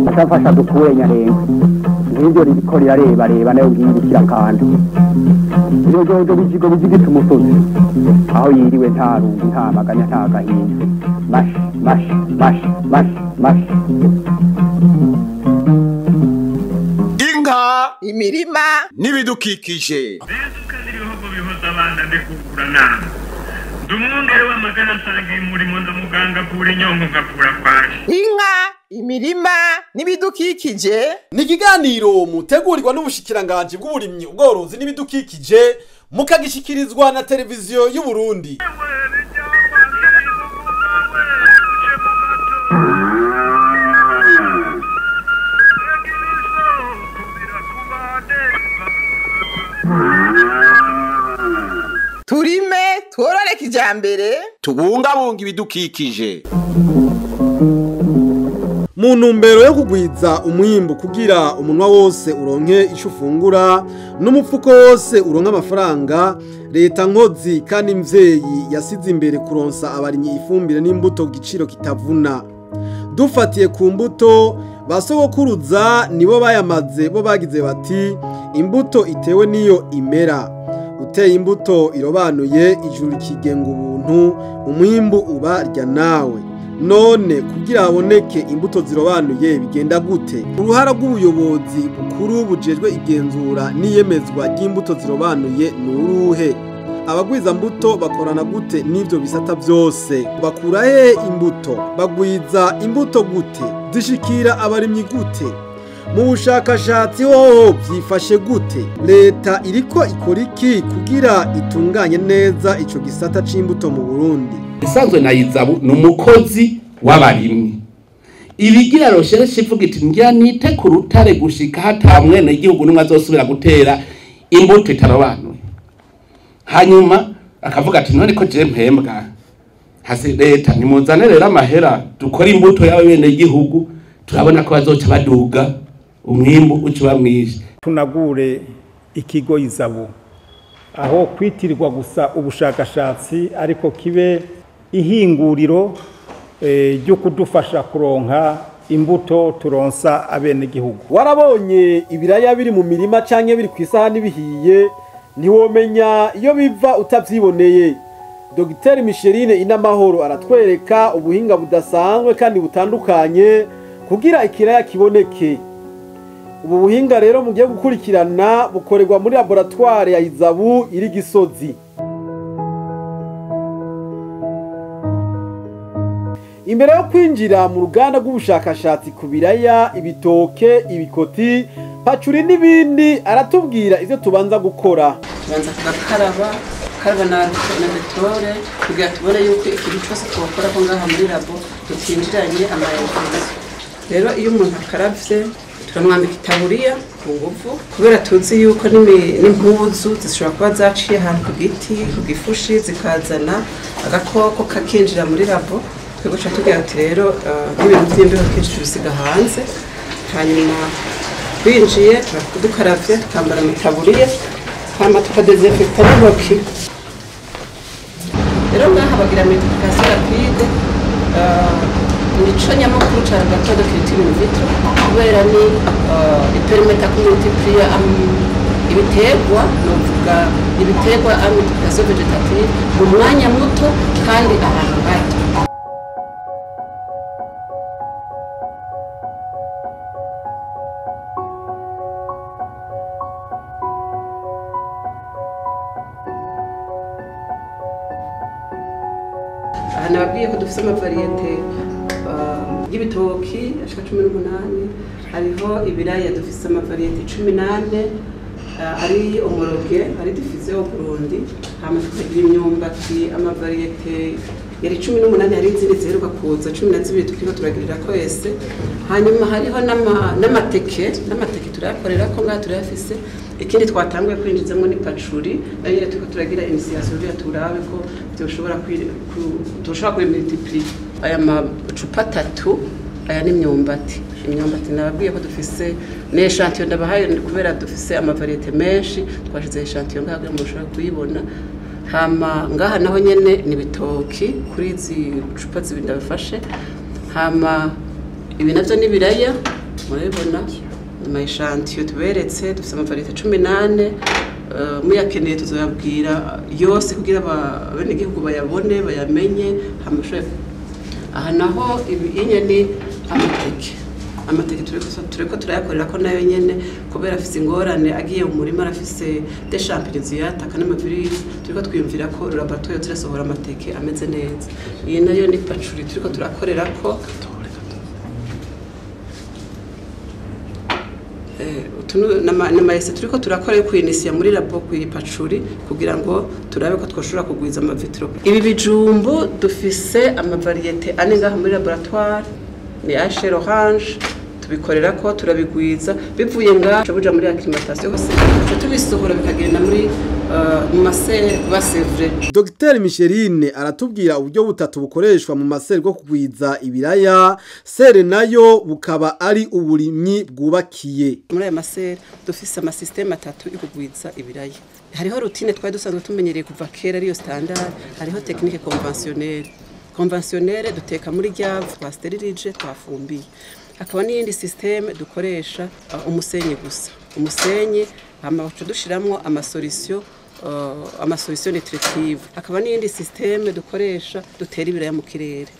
Atafasha dukure nyarenga ngibyo riko reba nayo ngibukira kandi iyo jojo bijigo bijigita umusozi aho yiriwe nta rungu nta maganya nta gahinda mash Inka Imirima n'ibidukikije Bezuka n'ibihugu bihoza abana ndekukura nama Ndumwongere w'amagana nsangiye umurimo ndamuganga kura inyongo ngakura kwaje Inka Imirima n'ibidukikije ni ikiganiro mutegurirwa n'ubushikiranganje bw'uburimyi ubworozi n'ibidukikije mukagishikirizwa na televiziyo y'u Burundi. Turime tworore kijambere Tubungabunga ibidukikije. Mu ntumbero yo kugwiza umwimbu kugira umunwa wose uronke ico ufungura n'umufuko wose uronka amafaranga, leta nkozi kandi mvyeyi yasize imbere kuronsa abarimyi ifumbire n'imbuto giciro kitavuna. Dufatiye ku mbuto basogokuruza nibo bayamaze bo bagize bati imbuto itewe niyo imera. Uteye imbuto irobanuye ijuru kigenga ubuntu umwimbu ubarya nawe. None kugira haboneke imbuto zirobanuye bigenda gute? Uruhara rw'ubuyobozi bukuru bujejwe igenzura n'iyemezwa ry'imbuto zirobanuye nuruhe? Abagwiza mbuto bakorana gute n'ivyo bisata byose? Bakura he imbuto? Bagwiza imbuto gute? Zishikira abarimyi gute? Mu bushakashatsi hoho byifashe gute? Leta iriko ikora iki kugira itunganye neza ico gisata c'imbuto mu Burundi? Isanzwe na izabu numukozi w'abarimyi. Ibigira roshereshe ivuga iti ngira nite ku rutare gushika hata mwene igihugu numwe azosubira gutera imbuto itarobanuye. Hanyuma akavuga ati none ko je mpembwa. Hasi leta nimuzane rero amahera dukora imbuto yawe bene igihugu turabona ko bazoca baduga umwimbu uciba mwinshi. Tunagure ikigo izabu aho kwitirirwa gusa ubushakashatsi ariko kibe ihinguriro ryo kudufasha kuronka imbuto turonsa abene gihugu. Warabonye ibiraya biri mu mirima canke biri kwisahani bihiye ntiwomenya iyo biva utavyiboneye. Dr. Micheline Inamahoro aratwereka ubuhinga budasanzwe kandi butandukanye kugira ikiraya kiboneke. Ubu buhinga rero mugiye gukurikirana bukorerwa muri laboratoire ya Izabu iri Gisozi. Imbere yo kwinjira mu ruganda rw'ubushakashatsi ku biraya, ibitoke, ibikoti, pacuri n'ibindi aratubwira ivyo tubanza gukora. Tubanza tugakaraba na betore kugira tubone yuko ikintu cyose twakora ko ngaha muri labo tutinjiranye amayinfection. Rero iyo umuntu akaravye turamwambika itaburiya ku nguvu kubera tuzi yuko n'impuzu zishobora kuba zaciye ahantu ku giti ku gifushi zikazana agakoko kakinjira muri labo. Twego cha tugira ati rero n'ibintu by'imbeho kenshi tubisiga hanze, hanyuma twinjiye dukaravye tukambara itaburiya hama tukadezinfecta n'intoki. Rero ngaha bagira medication rapide nico nyamakuru cyane gatodo kiriti in vitro kubera ni ipermeta kumultiplier ibiterwa novuga ibiterwa amultiplication vegetative mu mwanya muto kandi ahantu hato. Nababwiye ko dufite amavariyete y'ibitoki ashika 18, hariho ibiraya dufite amavariyete 18, ari umoroge ari dufise yo Burundi, hama tukagira imyumbati amavariyete yari 18, hari izindi ziheruka kuza 12 tukiko turagirira kwese. Hanyuma hariho n'amateke turayakorera ko ngaha turayafise. Ikindi twatanguye kwinjizamo ni pacuri nayo tuko turagira initiation ya turabe ko byoshobora kuri multiplier aya macupa 3 aya n'imyumbati. Imyumbati nababwiye ko dufise n'eshantio ndabahaye kubera dufise amavariyete menshi twashize eshantio ngaha kugira ngo mushobore kuyibona. Hama ngaha naho nyene ni bitoki kuri izi cupa zibindi bafashe. Hama ibi navyo ni ibiraya murabibona amayishantiyo tuberetse dufite amavariyete 18 muyakeneye tuzoyabwira yose kugira abenegihugu bayabone bayamenye hamushe. Aha naho ibi ni amateke turiko turayakorera ko nayo nyene kubera afise ingorane agiye mu murima arafise des champignons yataka n'amavirus turiko twiyumvira ko laboratoire turasohora amateke ameze neza. Iyi nayo ni pacuri turiko turakorera ko namayese turiko turakora yo kwinisiya muri labo kwipacuri kugira ngo turabe ko twoshobora kugwiza amavitro. Ibi bijumbu dufise amavariyete ane ngaha muri laboratoire ni asher orange tubikorera ko turabigwiza bivuye ngaho buja muri acclimatation hose tubisohora bikagenda muri mu masere basevre. Dr Micheline aratubwira uburyo butatu bukoreshwa mu masere bwo kugwiza ibiraya, sere nayo bukaba ari uburimyi bwubakiye. Muri aya masere dufise ama systeme atatu yo kugwiza ibiraya. Hariho routine twari dusanzwe tumenyereye kuva kera ariyo standard, hariho technique conventionnelle duteka muri ryave twasterilije twafumbiye. Hakaba n'iyindi systeme dukoresha umusenyi gusa. Umusenyi amacu dushiramwo amasolution nutritive. Hakaba n'iyindi systeme dukoresha dutera ibiraya mu kirere.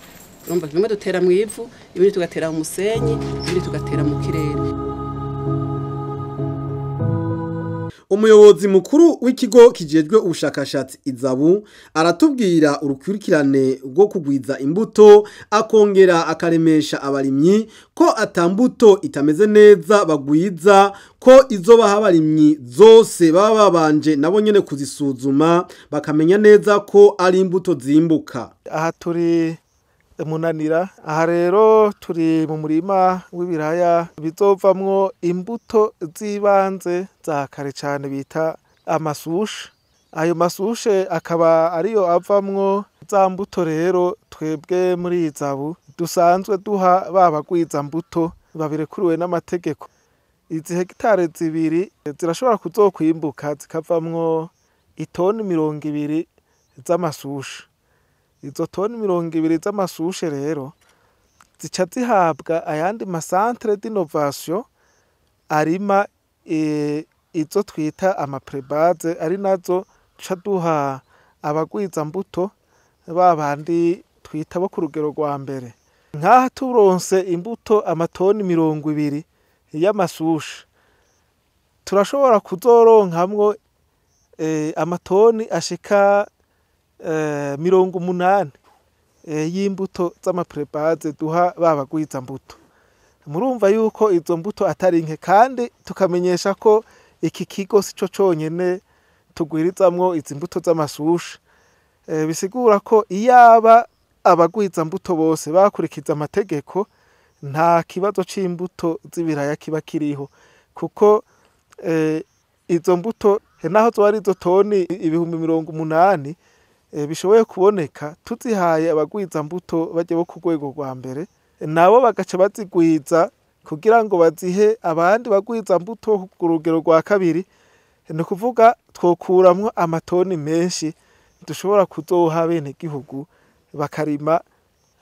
Urumva bimwe dutera mu ivu, ibindi tugatera mu musenyi, ibindi tugatera mu kirere. Umuyobozi mukuru w'ikigo kijejwe ubushakashatsi izabu aratubwira urukurikirane rwo kugwiza imbuto akongera akaremesha abarimyi ko atambuto itameze neza bagwiza ko izo baha abarimyi zose baba babanje nabo nyene kuzisuzuma bakamenya neza ko ari imbuto zimbuka. Aha turi Munanira, aha rero turi mu murima w'ibiraya bizovamwo imbuto z'ibanze za kare cyane bita amasushe. Ayo masushe akaba ariyo avamwo za mbuto rero twebwe muri izabu dusanzwe duha babagwiza mbuto babirekuriwe n'amategeko. Izi hegitare zibiri zirashobora kuzokwimbuka zikavamwo itoni 20 z'amasushe. Izo toni 20 z'amasushe rero zica zihabwa ayandi masantre d'innovation arima izo twita amaprebaze ari nazo duca duha abagwiza mbuto babandi twita bo ku rugero rwa mbere. Nkaha turonse imbuto amatoni 20 y'amasushe turashobora kuzoronkamwo amatoni ashika 80 y'imbuto z'amaprebaze duha babagwiza mbuto. Murumva yuko izo mbuto atari nke kandi tukamenyesha ko iki kigo sico conyene tugwirizamwo izi mbuto z'amasushe. Bisigura ko iyaba abagwiza mbuto bose bakurikiza amategeko nta kibazo c'imbuto z'ibiraya kiba kiriho kuko izo mbuto naho zo ari izo toni 80,000 bishoboye kuboneka tuzihaye abagwiza mbuto baje bo ku rwego rwa mbere nabo bagaca bazigwiza kugira ngo bazihe abandi bagwiza mbuto ku rugero rwa kabiri. Ni kuvuga twokuramwo amatoni menshi dushobora kuzoha bene gihugu bakarima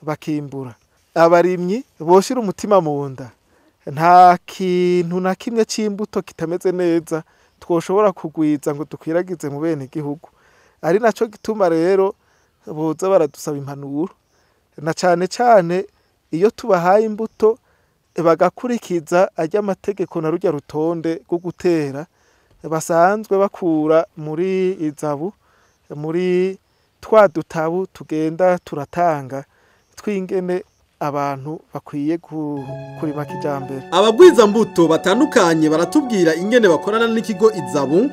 bakimbura. Abarimyi boshira umutima mu nda, nta kintu na kimwe c'imbuto kitameze neza twoshobora kugwiza ngo dukwiragize mu bene gihugu. Ari naco gituma rero boza baradusaba impanuro na cane iyo tubahaye imbuto bagakurikiza ajya amategeko na rujya rutonde rwo gutera basanzwe bakura muri izabu muri twa dutabu tugenda turatanga twingene abantu bakwiye kurima kijambere. Abagwiza mbuto batandukanye baratubwira ingene bakorana n'ikigo izabu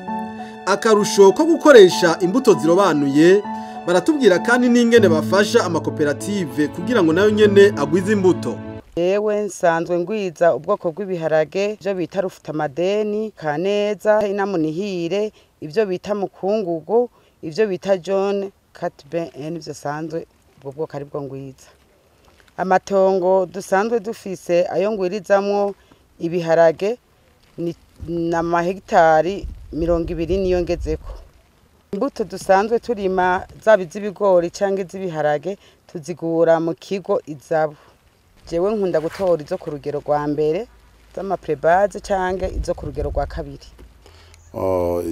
akarusho ko gukoresha imbuto zirobanuye. Baratubwira kandi n'ingene bafasha amakoperative kugira ngo nayo nyene agwize imbuto. Yewe nsanzwe ngwiza ubwoko bw'ibiharage byo bita rufutamadeni, kaneza, inamunihire, ibyo bita mukungugu, ibyo bita John Catbe n'ibyo sanzwe ubwo bwoko ari bwo ngwiza. Amatongo dusanzwe dufise ayo ngwirizamwo ibiharage ni n'amahegitari 20 niyo ngezeko. Imbuto dusanzwe turima zaba iz'ibigori cyangwa iz'ibiharage tuzigura mu kigo izabu. jewe nkunda gutora izo ku rugero rwa mbere z'amaprebaze canke izo ku rugero rwa kabiri.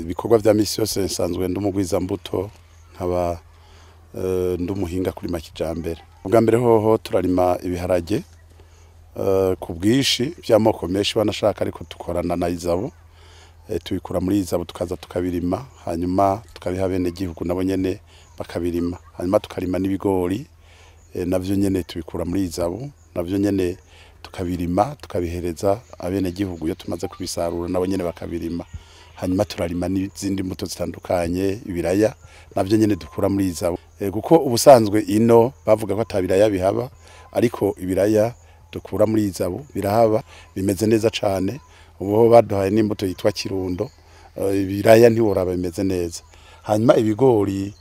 Ibikorwa vya misi yose nsanzwe ndumugwiza mbuto nkaba ndumuhinga kuri makijambere. Ubwa mbere hoho turarima ibiharage ku bwishi by'amoko menshi banashaka ariko tukorana na izabo tubikura muri izabo tukaza tukabirima hanyuma tukabiha bene gihugu nabo nyene bakabirima hanyuma tukarima n'ibigori navyo nyene tubikura muri izabo navyo nyene tukabirima tukabihereza abene gihugu iyo tumaze kubisarura nabo nyene bakabirima hanyuma turarima n'izindi mbuto zitandukanye ibiraya navyo nyene dukura muri izabo kuko ubusanzwe ino bavuga ko atabiraya bihaba ariko ibiraya dukura muri izabo birahaba bimeze neza cane ubu baduhaye n'imbuto yitwa kirundo ibiraya ntiworaba bimeze neza hanyuma ibigori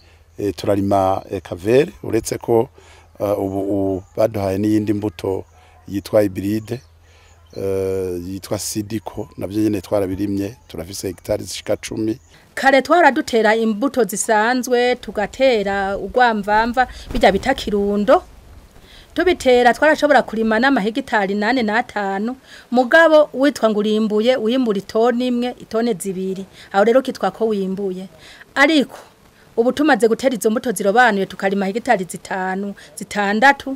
turarima kavere uretse ko ubu baduhaye n'iyindi mbuto yitwa hybride yitwa sidiko navyo nyene twarabirimye turafise hectare zishika 10 kare twaradutera imbuto zisanzwe tugatera urwamvamva bijya bita kirundo tubitera twarashobora kurima n'amahegitari 8 na 5 mugabo witwa ngurimbuye uyimbura itone imwe itone zibiri aho rero kitwa ko wimbuye ariko ubu tumaze gutera izo mbuto zirobanuye tukarima hegitari 5 6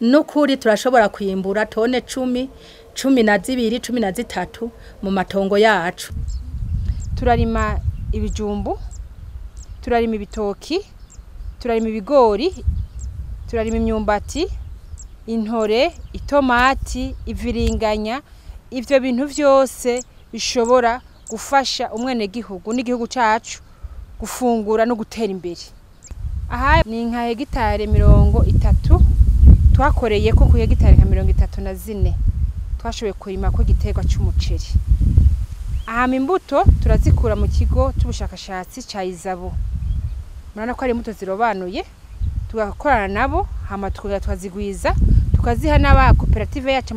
nukuri turashobora kwimbura tone 10 12 13 mu matongo yacu. Turarima ibijumbu, turarima ibitoki, turarima ibigori, turarima imyumbati, intore, itomati, iviringanya, ivyo bintu vyose bishobora gufasha umwene gihugu n'igihugu cacu gufungura no gutera imbere. Aha ni nka hegitare 30 twakoreye ko ku hegitare nka 34 twashoboye kurima ko giterwa cy'umuceri. Aha imbuto turazikura mu kigo cy'ubushakashatsi ca izabo. Murana ko ari imbuto zirobanuye tugakorana nabo hama twazigwiza tukaziha n'aba koperative yacu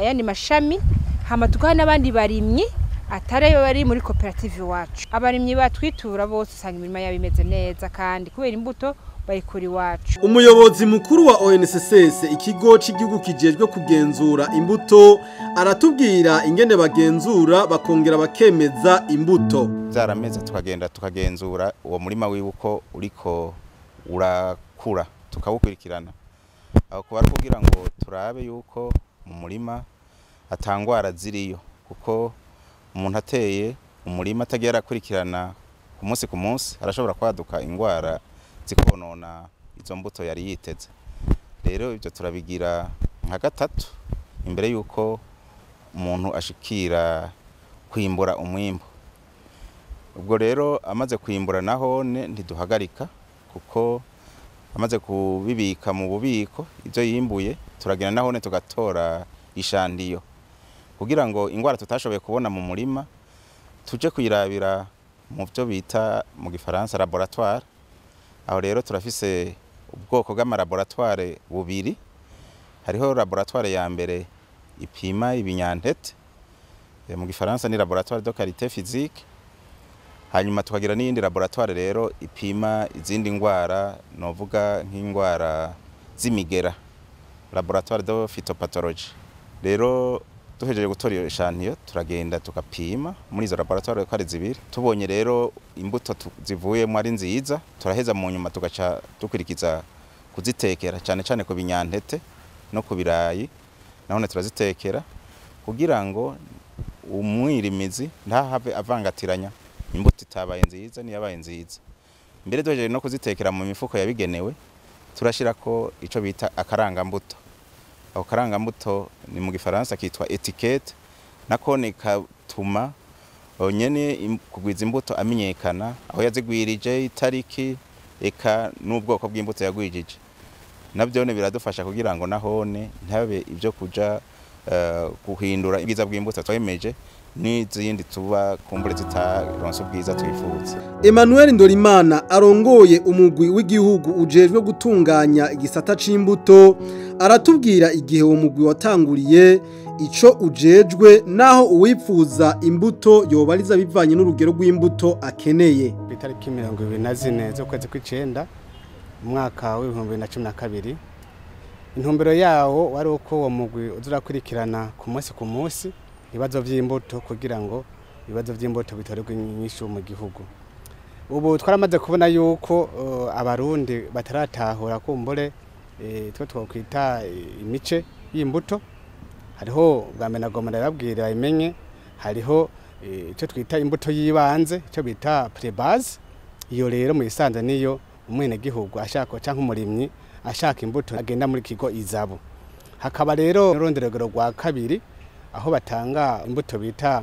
yani mashami hama tukaha n'abandi barimyi atari bari muri koperative wacu. Abarimyi batwitura bose usanga imirima yabo imeze neza kandi kubera imbuto bayikuri wacu. Umuyobozi mukuru wa ONSS ikigo cy'igihugu kijejwe kugenzura imbuto aratubwira ingene bagenzura bakongera bakemeza imbuto. Zarameze tukagenzura uwo murima wibuko uriko urakura tukawukurikirana. Aho kuba kugira ngo turabe yuko mu murima atangwara ziriyo kuko umuntu ateye umurima atagera akurikirana ku munsi arashobora kwaduka ingwara zikonona izo mbuto yari yiteze. Rero ibyo turabigira nka gatatu imbere yuko umuntu ashikira kwimbura umwimbo. Ubwo rero amaze kwimbura naho ntiduhagarika kuko amaze kubibika mu bubiko ibyo yimbuye turagenda naho tugatora ishandiyo kugira ngo ingwara tutashoboye kubona mu murima tuje kuyirabira mu byo bita mu gifaransa laboratoire. Aho rero turafise ubwoko bw'amalaboratoire bubiri. Hariho laboratoire ya mbere ipima ibinyantete mu gifaransa ni laboratoire de qualité physique. Hanyuma tukagira n'iyindi laboratoire rero ipima izindi ngwara novuga nk'ingwara z'imigera laboratoire de phytopathology. Rero duhejeje gutora iyo shantiyo turagenda tukapima muri izo laboratoire ko ari zibiri. Tubonye rero imbuto zivuyemo ari nziza turaheza mu nyuma tugaca dukurikiza kuzitekera cyane cyane ku binyantete no ku birayi naho turazitekera kugira ngo umwirimizi ntahave avangatiranya imbuto itabaye nziza niyabaye nziza. Mbere duhejeje no kuzitekera mu mifuko yabigenewe turashira ko ico bita akarangambuto. Aho karangambuto ni mu gifaransa kitwa etiquette nakone katuma nyene kugwiza imbuto amenyekana aho yazigwirije itariki eka n'ubwoko bw'imbuto yagwijije. Nabyo biradufasha kugira ngo nahone ntabe ibyo kuja guhindura ibiza bw'imbuto twemeje n'izindi tuba kumbure zitaronse ubwiza twifuza. Emmanuel Ndorimana arongoye umugwi w'igihugu ujejwe gutunganya igisata c'imbuto aratubwira igihe uwo mugwi watanguriye ico ujejwe naho uwipfuza imbuto yobariza bivanye n'urugero rw'imbuto akeneye. Itariki 24 z'ukwezi kw'icenda umwaka wa 2012 intumbero yawo wari uko uwo mugwi uzurakurikirana ku munsi ibibazo by'imbuto kugira ngo ibibazo by'imbuto bitorerwe inyishu mu gihugu. Ubu twaramaze kubona yuko abarundi bataratahura kumbure twe twokwita imice y'imbuto. Hariho bwa mbere nagomba ndababwira imenye hariho icyo twita imbuto yibanze icyo bita pre-base. Iyo rero mu isanze niyo umwene gihugu ashaka cyangwa umurimyi ashaka imbuto agenda muri kigo izabo. Hakaba rero ronderero rwa kabiri aho batanga imbuto bita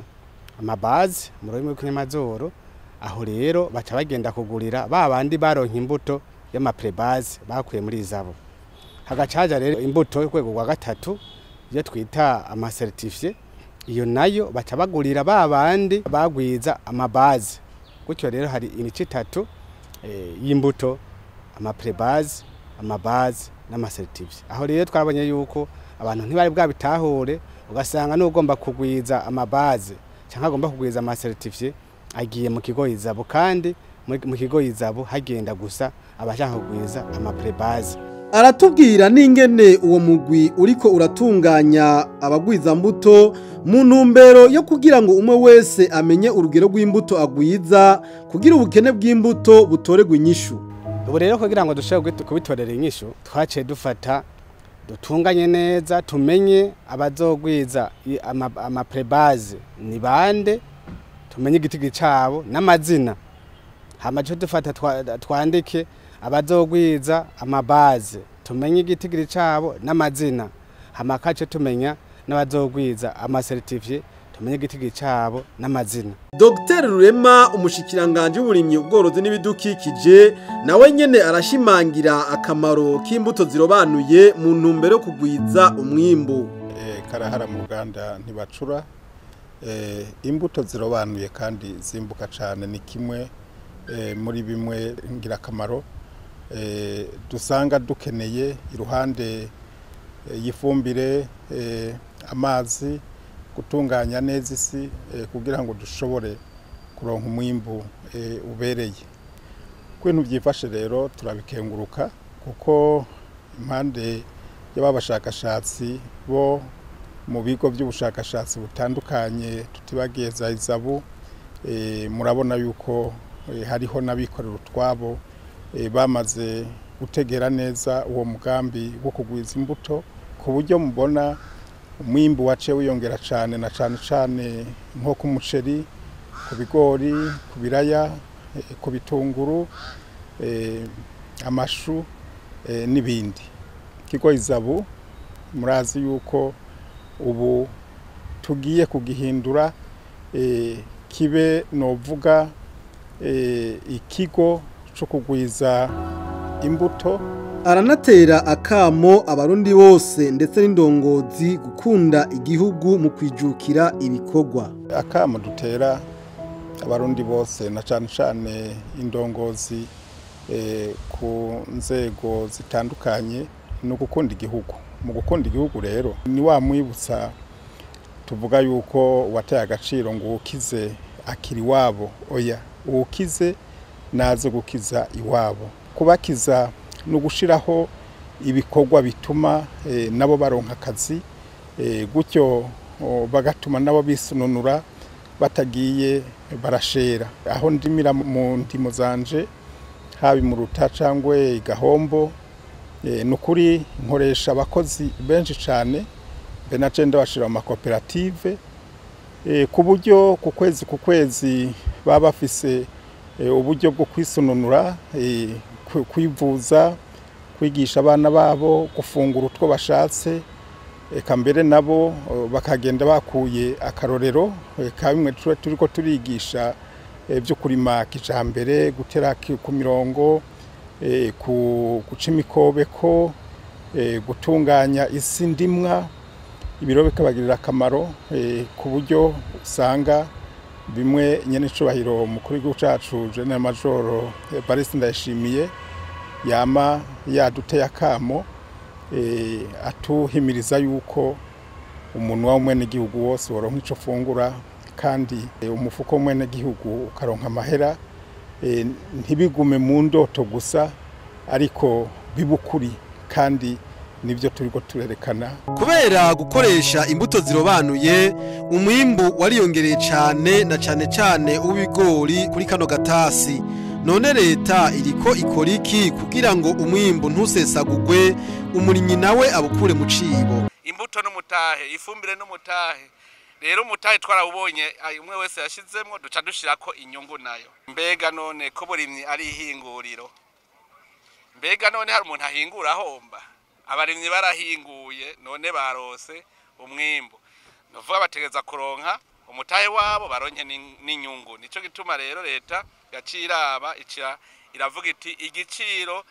amabazi mu rurimi rw'ikinyamazuru. Aho rero baca bagenda kugurira babandi baronka imbuto y'amaprebaze bakuye muri izabo. Hagacaja rero imbuto y'urwego rwa gatatu iyo twita amacertifié. Iyo nayo baca bagurira babandi bagwiza amabaze. Gutyo rero hari imice itatu y'imbuto amaprebaze, amabaze n'amacertifié. Aho rero twabonye yuko abantu ntibari bwabitahure ugasanga n'ugomba kugwiza amabaze cyangwa agomba kugwiza amacertifié agiye mu kigo izabo kandi mu kigo izabo hagenda gusa abashaka kugwiza amaprebaze. Aratubwira n'ingene uwo mugwi uriko uratunganya abagwiza mbuto mu ntumbero yo kugira ngo umwe wese amenye urugero rw'imbuto agwiza kugira ubukene bw'imbuto butoregwa inyishu. Ubu rero kugira ngo dushobore kubitorera inyishu twaciye dufata dutunganye neza tumenye abazogwiza amaprebaze ni bande, tumenye igitigi cabo n'amazina. Hama cyo dufata twandike abazogwiza amabaze, tumenye igitigi cabo n'amazina. Hama kace tumenya n'abazogwiza amacertifié, tumenye igitigi cabo n'amazina. Dr. Rurema umushikiranganje w'uburimyi ubworozi n'ibidukikije nawe nyene arashimangira akamaro k'imbuto zirobanuye mu ntumbero yo kugwiza umwimbu. Karahara mu Uganda ntibacura imbuto zirobanuye kandi zimbuka cyane ni kimwe muri bimwe ngirakamaro dusanga dukeneye iruhande y'ifumbire amazi gutunganya neza isi kugira ngo dushobore kuronka umwimbu ubereye. Kwintu byifashe rero turabikenguruka kuko impande y'abashakashatsi bo mu bigo by'ubushakashatsi butandukanye tutibagiye za izabu murabona yuko hariho n'abikorera utwabo bamaze gutegera neza uwo mugambi wo kugwiza imbuto ku buryo mubona umwimbu wace wiyongera cyane na cyane nko ku muceri, ku bigori, ku biraya, ku bitunguru, amashu n'ibindi. Kigo izabu murazi yuko ubu tugiye kugihindura kibe novuga ikigo cyo kugwiza imbuto. Aranatera akamo abarundi bose ndetse n'indongozi gukunda igihugu mu kwijukira ibikorwa. Akamo dutera abarundi bose na cyane indongozi ku nzego zitandukanye no gukunda igihugu. Mu gukunda igihugu rero ni wa mwibutsa tuvuga yuko wateye agaciro ngo ukize akiri wabo. Oya, ukize naze gukiza iwabo. Kubakiza no gushiraho ibikorwa bituma nabo baronka akazi gutyo bagatuma nabo bisununura batagiye barashera. Aho ndimira mu ndimo zanje habi mu ruta cangwe igahombo nukuri nkoresha abakozi benshi cyane benace ndabashira mu makoperative ku buryo ku kwezi baba bafise uburyo bwo kwisununura kwivuza kwigisha abana babo gufungura utwo bashatse eka mbere nabo bakagenda bakuye akarorero ka bimwe turiko turigisha byo kurima kijambere gutera ku mirongo guca imikobeko gutunganya isi ndimwa ibiro bikabagirira akamaro ku buryo usanga bimwe nyene cubahiro mukuru w'igihugu cacu General Major Paris Ndayishimiye yama yaduteye akamo atuhimiriza yuko umuntu wa mwene gihugu wose woronka ico fungura kandi umufuko w'umwene gihugu ukaronka amahera ntibigume mu ndoto gusa ariko bibukuri kandi nibyo turiko turerekana. Kubera gukoresha imbuto zirobanuye umwimbu wariyongereye cyane na cyane ubigori kuri kano gatasi. None leta iriko ikora iki kugira ngo umwimbu ntusesagugwe umurimyi nawe abukure mu cibo? Imbuto n'umutahe, ifumbire n'umutahe. Rero umutahe twarawubonye umwe wese yashizemwo duca dushirako inyungu nayo. Mbega none ko burimyi ari ihinguriro. Mbega none hari umuntu ahingura homba. Abarimyi barahinguye none barose umwimbu. Novuga bategeza kuronka umutahe wabo baronke n'inyungu. Nico gituma rero leta yaciraba iravuga iti igiciro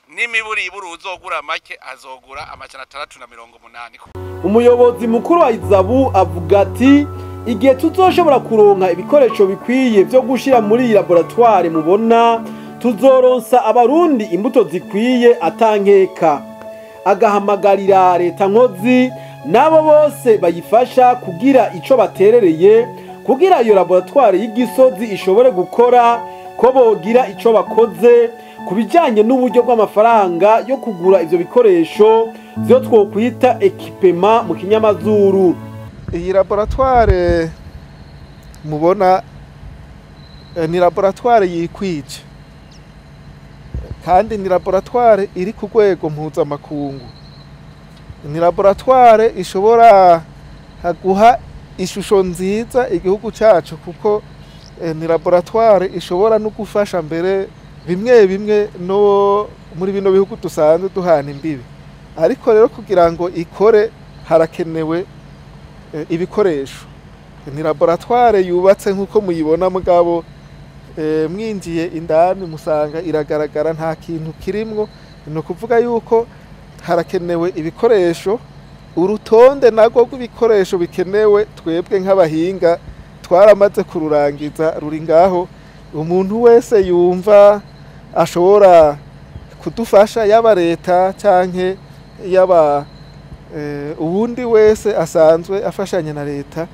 n'imiburiburu uzogura make azogura amajana 680. Umuyobozi mukuru wa Izabu avuga ati igihe tuzoshobora kuronka ibikoresho bikwiye byo gushira muri laboratoire mubona tuzoronsa abarundi imbuto zikwiye atankeka. Agahamagarira leta nkozi nabo bose bayifasha kugira ico baterereye kugira iyo laboratoire y'igisozi ishobore gukora ko bogira ico bakoze kubijanye n'uburyo bw'amafaranga yo kugura ivyo bikoresho byo twokwita ekipema mu kinyamazuru. Iyi laboratoire mubona ni laboratoire yikwije kandi ni laboratoire iri ku rwego mpuzamakungu. Ni laboratoire ishobora guha ishusho nziza igihugu cyacu kuko ni laboratoire ishobora no gufasha mbere bimwe no muri bino bihugu dusanzwe duhana imbibi. Ariko rero kugira ngo ikore harakenewe ibikoresho. Ni laboratoire yubatse nkuko muyibona mugabo mwinjiye indani musanga iragaragara nta kintu kirimwo. No kuvuga yuko harakenewe ibikoresho, urutonde nago rw'ibikoresho bikenewe twebwe nk'abahinga twaramaze kururangiza ruri ngaho. Umuntu wese yumva ashobora kudufasha yaba leta canke yaba ubundi wese asanzwe afashanya na leta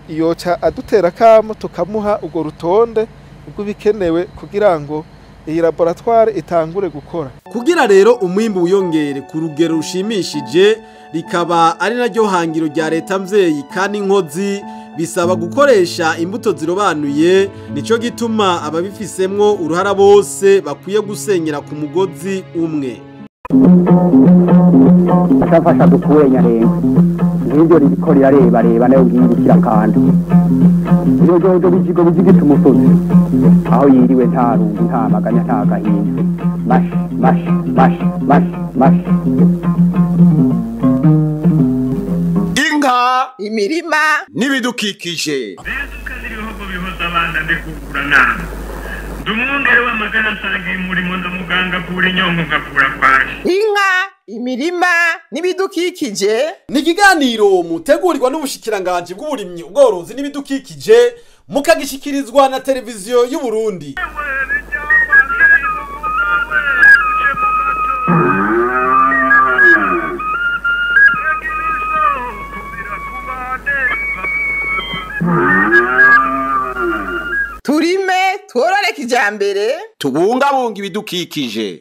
yoca adutera kamo tukamuha ugo rutonde rw'ibikenewe kugira ngo iyi laboratoire itangure gukora. Kugira rero umwimbu wiyongere ku rugero rushimishije rikaba ari naryo hangiro rya leta mvyeyi kandi inkozi bisaba gukoresha imbuto zirobanuye. Nico gituma ababifisemwo uruhara bose bakwiye gusenyera ku mugozi umwe. Ashafasha dukurenya rero ngibyo rikorera reba nayo ngibukira kandi iyo jojo bijigo bijigita umusozi aho yiriwe nta rungu nta maganya nta gahinda mash Inka imirima n'ibidukikije ibihugu bihoza abana ndikukura nama ndumwongere w'amagana nsangiye umurimo ndamuganga kura inyongo ngakura kwaje. Inka imirima n'ibidukikije ni ikiganiro mutegurirwa n'ubushikiranganje bw'uburimyi ubworozi n'ibidukikije mukagishikirizwa na televiziyo y'u Burundi. turime tworore kijambere tubungabunga ibidukikije.